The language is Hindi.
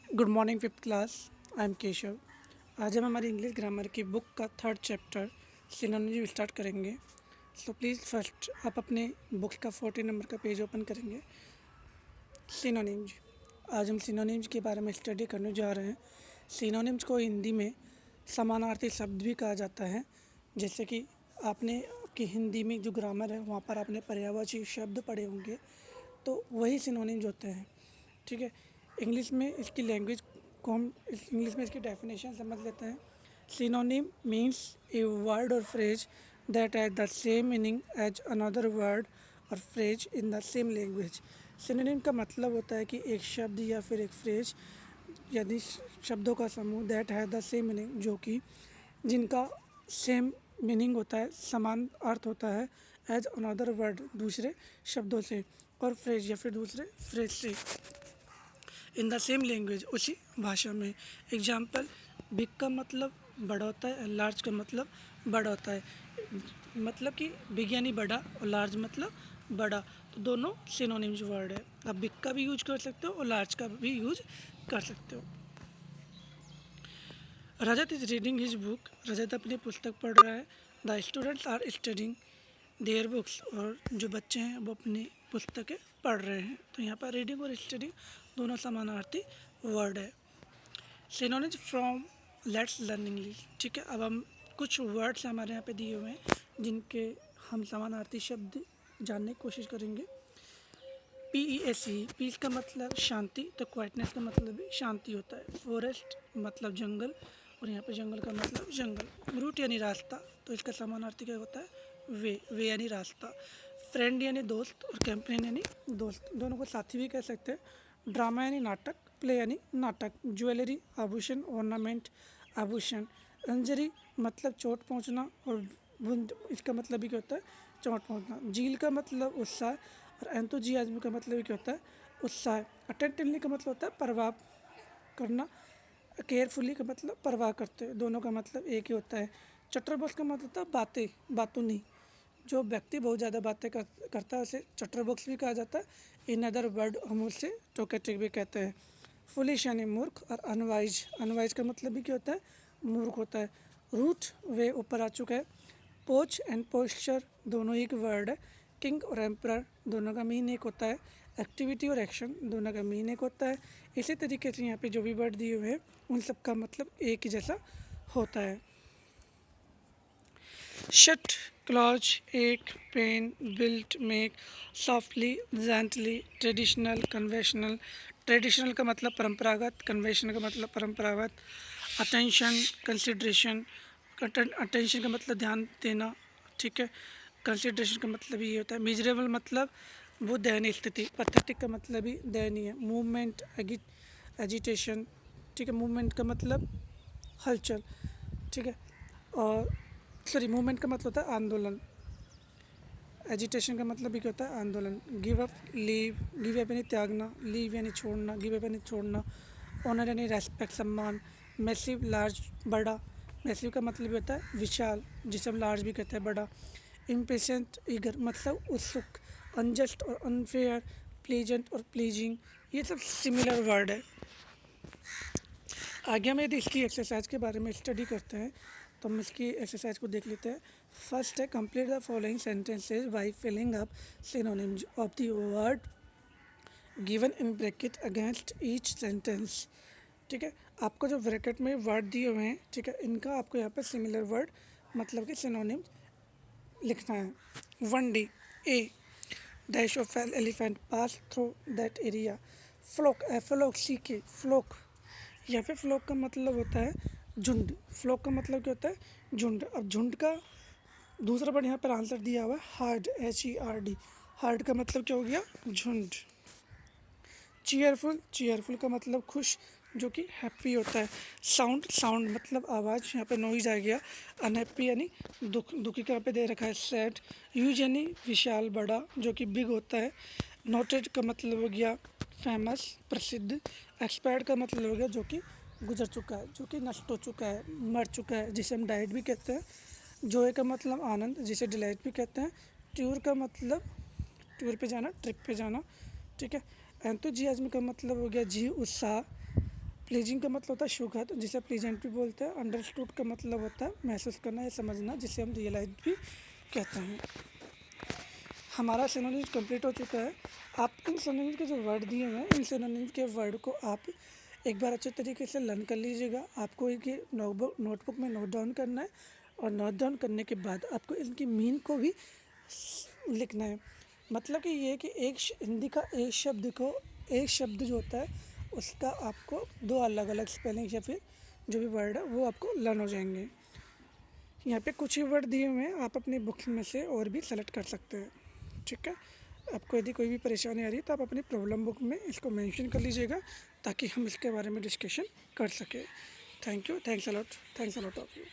Good morning fifth class. I am Keshav. आज हम हमारी इंग्लिश ग्रामर की बुक का थर्ड चैप्टर सिनोनिम्स स्टार्ट करेंगे। सो प्लीज़ फर्स्ट आप अपने बुक का 40 नंबर का पेज ओपन करेंगे। सिनोनिम्स। आज हम सिनोनिम्स के बारे में स्टडी करने जा रहे हैं। सिनोनिम्स को हिंदी में समानार्थी शब्द भी कहा जाता है। जैसे कि आपने आपकी हिंदी में जो ग्रामर है वहाँ पर आपने पर्यायवाची शब्द पढ़े होंगे, तो वही सिनोनिम्स होते हैं। ठीक है। इंग्लिश में इसकी लैंग्वेज को हम इंग्लिश में इसकी डेफिनेशन समझ लेते हैं। Synonym means a word or phrase that has the same meaning as another word or phrase in the same language. Synonym का मतलब होता है कि एक शब्द या फिर एक फ्रेज यदि शब्दों का समूह that has the same meaning, जो कि जिनका सेम मीनिंग होता है, समान अर्थ होता है, एज अनदर वर्ड दूसरे शब्दों से, और फ्रेज या फिर दूसरे फ्रेज से, इन द सेम लैंग्वेज उसी भाषा में। एग्जाम्पल, बिग का मतलब बड़ा होता है, लार्ज का मतलब बड़ा होता है। मतलब कि बिग यानी बड़ा और लार्ज मतलब बड़ा, तो दोनों सिनोनिम्स वर्ड है। आप बिग का भी यूज कर सकते हो और लार्ज का भी यूज कर सकते हो। Rajat is reading his book. Rajat अपनी पुस्तक पढ़ रहा है। The students are studying their books. और जो बच्चे हैं वो अपनी पुस्तकें पढ़ रहे हैं। तो यहाँ पर रीडिंग और स्टडिंग दोनों समानार्थी वर्ड है। Synonyms from let's learn English. ठीक है, अब हम कुछ वर्ड्स हमारे यहाँ पे दिए हुए हैं जिनके हम समानार्थी शब्द जानने की कोशिश करेंगे। PEACE, पीस का मतलब शांति, तो क्वाइटनेस का मतलब भी शांति होता है। फॉरेस्ट मतलब जंगल, और यहाँ पे जंगल का मतलब जंगल। रूट यानी रास्ता, तो इसका समानार्थी क्या होता है? वे यानी रास्ता। फ्रेंड यानी दोस्त, और कैंपेन यानी दोस्त, दोनों को साथी भी कह सकते हैं। ड्रामा यानी नाटक, प्ले यानी नाटक। ज्वेलरी आभूषण, ऑर्नामेंट आभूषण। इंजरी मतलब चोट पहुँचना, और वुंड इसका मतलब भी क्या होता है? चोट पहुँचना। झील का मतलब उत्साह, और एंथुजियाज्म का मतलब क्या होता है? उत्साह। अटेंटिवली का मतलब होता है परवाह करना। केयरफुली का मतलब परवाह करते हैं। दोनों का मतलब एक ही होता है। चटरबॉक्स का मतलब होता है बातें, बातूनी। जो व्यक्ति बहुत ज़्यादा बातें करता है उसे चटरबॉक्स भी कहा जाता है। इन अदर वर्ड हम उसे टोकेटिक भी कहते हैं। फुलिश यानी मूर्ख, और अनवाइज, अनवाइज का मतलब भी क्या होता है? मूर्ख होता है। रूट वे ऊपर आ चुका है। पोच एंड पोस्चर दोनों एक वर्ड है। किंग और एम्परर दोनों का मीन एक होता है। एक्टिविटी और एक्शन दोनों का मीन एक होता है। इसी तरीके से यहाँ पे जो भी वर्ड दिए हुए हैं उन सब का मतलब एक ही जैसा होता है। शट, क्लॉज, एक, pen, built, make, softly, gently, traditional, conventional. Traditional का मतलब परंपरागत, कन्वेंशनल का मतलब परंपरागत। अटेंशन, कंसिड्रेशन, अटेंशन का मतलब ध्यान देना। ठीक है। कंसिड्रेशन का मतलब ये होता है। मिजरेबल मतलब वो दयनीय स्थिति। पैथेटिक का मतलब ही दयनीय। Movement, agitation. ठीक है, मूवमेंट का मतलब हलचल। ठीक है। और सॉरी, मूवमेंट का मतलब होता है आंदोलन। एजिटेशन का मतलब भी क्या होता है? आंदोलन। Give up, leave, give up यानी त्यागना, लीव यानी छोड़ना, गिव अप यानी छोड़ना। ऑनर यानी रेस्पेक्ट, सम्मान। मैसिव, लार्ज, बड़ा। मैसिव का मतलब होता है विशाल, जिसे हम लार्ज भी कहते हैं, बड़ा। इम्पेशेंट, ईगर मतलब उत्सुक। अनजस्ट और अनफेयर, प्लीजेंट और प्लीजिंग, ये सब सिमिलर वर्ड है। आगे हम यदि इसकी एक्सरसाइज के बारे में स्टडी करते हैं तो हम इसकी एक्सरसाइज को देख लेते हैं। फर्स्ट है, complete the following sentences by filling up synonyms of the word given in bracket against each sentence. ठीक है, आपको जो ब्रैकेट में वर्ड दिए हुए हैं, ठीक है, इनका आपको यहाँ पे सिमिलर वर्ड मतलब कि सिनोनिम्स लिखना है। 1D, a, dash of an elephant pass through that area. Flock, FLOCK, flock, या फिर फ्लोक का मतलब होता है झुंड। फ्लोक का मतलब क्या होता है? झुंड। अब झुंड का दूसरा वर्ड यहाँ पर आंसर दिया हुआ है हार्ड, HERD। हार्ड का मतलब क्या हो गया? झुंड। चीयरफुल, चीयरफुल का मतलब खुश, जो कि हैप्पी होता है। साउंड, साउंड मतलब आवाज़, यहाँ पे नॉइज आ गया। अनहैप्पी यानी दुख, दुखी का यहाँ पे दे रखा है सैड। ह्यूज यानी विशाल, बड़ा, जो कि बिग होता है। नोटेड का मतलब हो गया फेमस, प्रसिद्ध। एक्सपायर्ड का मतलब हो गया जो कि गुजर चुका है, जो कि नष्ट हो चुका है, मर चुका है, जिसे हम डाइट भी कहते हैं। जॉय का मतलब आनंद, जिसे डिलाइट भी कहते हैं। टूर का मतलब टूर पे जाना, ट्रिप पे जाना। ठीक है। एंथुजियाज्म का मतलब हो गया जी उत्साह। प्लीजिंग का मतलब होता है सुखद, जिसे प्लीजेंट भी बोलते हैं। अंडरस्टूड का मतलब होता है महसूस करना या समझना, जिसे हम रियलाइज भी कहते हैं। हमारा सिनोनिम्स कंप्लीट हो चुका है। आप इन सिनोनिम्स के जो वर्ड दिए हुए हैं, इन सिनोनिम्स के वर्ड को आप एक बार अच्छे तरीके से लर्न कर लीजिएगा। आपको एक नोटबुक में नोट डाउन करना है, और नोट डाउन करने के बाद आपको इनकी मीन को भी लिखना है। मतलब कि ये कि हिंदी का एक शब्द जो होता है उसका आपको 2 अलग-अलग स्पेलिंग या फिर जो भी वर्ड है वो आपको लर्न हो जाएंगे। यहाँ पे कुछ ही वर्ड दिए हुए हैं, आप अपनी बुक में से और भी सेलेक्ट कर सकते हैं। ठीक है, आपको यदि कोई भी परेशानी आ रही है तो आप अपनी प्रॉब्लम बुक में इसको मेंशन कर लीजिएगा, ताकि हम इसके बारे में डिस्कशन कर सकें। Thank you, thanks a lot of you.